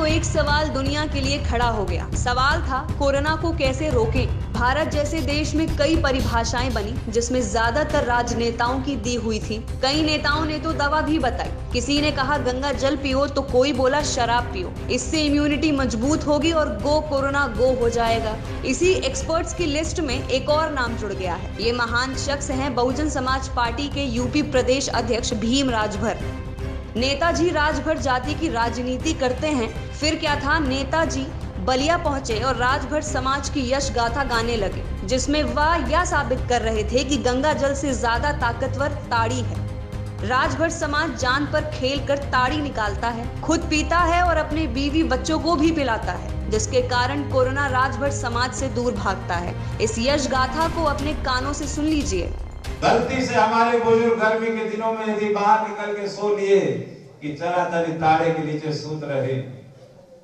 तो एक सवाल दुनिया के लिए खड़ा हो गया। सवाल था, कोरोना को कैसे रोकें। भारत जैसे देश में कई परिभाषाएं बनी जिसमें ज्यादातर राजनेताओं की दी हुई थी। कई नेताओं ने तो दवा भी बताई। किसी ने कहा गंगा जल पियो तो कोई बोला शराब पियो, इससे इम्यूनिटी मजबूत होगी और गो कोरोना गो हो जाएगा। इसी एक्सपर्ट्स की लिस्ट में एक और नाम जुड़ गया है। ये महान शख्स हैं बहुजन समाज पार्टी के यूपी प्रदेश अध्यक्ष भीम राजभर। नेताजी राजभर जाति की राजनीति करते हैं। फिर क्या था, नेताजी बलिया पहुंचे और राजभर समाज की यश गाथा गाने लगे, जिसमें वह यह साबित कर रहे थे कि गंगा जल से ज्यादा ताकतवर ताड़ी है। राजभर समाज जान पर खेल कर ताड़ी निकालता है, खुद पीता है और अपने बीवी बच्चों को भी पिलाता है, जिसके कारण कोरोना राजभर समाज से दूर भागता है। इस यश गाथा को अपने कानों से सुन लीजिए। गलती से हमारे बुजुर्ग गर्मी के दिनों में यदि बाहर निकल के सो लिए कि चला तरी ताड़े के नीचे सूत रहे,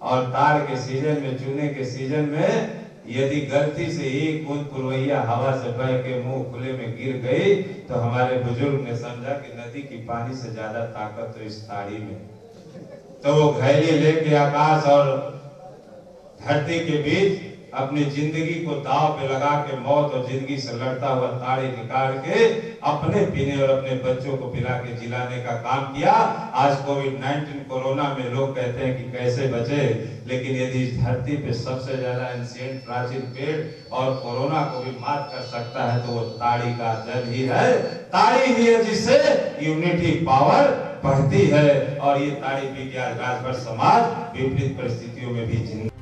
और ताड़ के सीजन में, चूने के सीजन में यदि गलती से एक बूंद पुरवैया हवा से बह के मुंह खुले में गिर गई तो हमारे बुजुर्ग ने समझा कि नदी की पानी से ज्यादा ताकत तो इस ताड़ी में। तो वो घैली लेके आकाश और धरती के बीच अपनी जिंदगी को दांव पे लगा के मौत और जिंदगी से लड़ता हुआ ताड़ी निकाल के अपने पीने और अपने बच्चों को पिला के जिलाने का काम किया। आज कोविड-19 कोरोना में लोग कहते हैं कि कैसे बचे, लेकिन यदि इस धरती पे सबसे ज्यादा एंशिएंट प्राचीन पेड़ और कोरोना को भी मात कर सकता है तो वो ताड़ी का जल ही है। ताड़ी ही है जिससे यूनिटी पावर बढ़ती है, और ये ताड़ी पी के आज राजभर समाज विपरीत परिस्थितियों में भी जिंदा।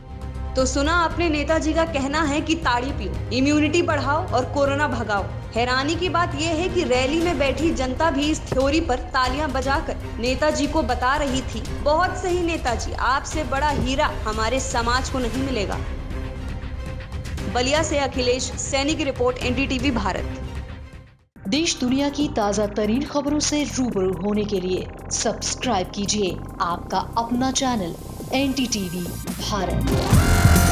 तो सुना आपने, नेताजी का कहना है कि ताड़ी पियो, इम्यूनिटी बढ़ाओ और कोरोना भगाओ। हैरानी की बात यह है कि रैली में बैठी जनता भी इस थ्योरी पर तालियां बजाकर नेताजी को बता रही थी, बहुत सही नेताजी, आपसे बड़ा हीरा हमारे समाज को नहीं मिलेगा। बलिया से अखिलेश सैनी की रिपोर्ट, एनडीटीवी भारत। देश दुनिया की ताज़ा तरीन खबरों से रूबरू होने के लिए सब्सक्राइब कीजिए आपका अपना चैनल एनडीटीवी भारत।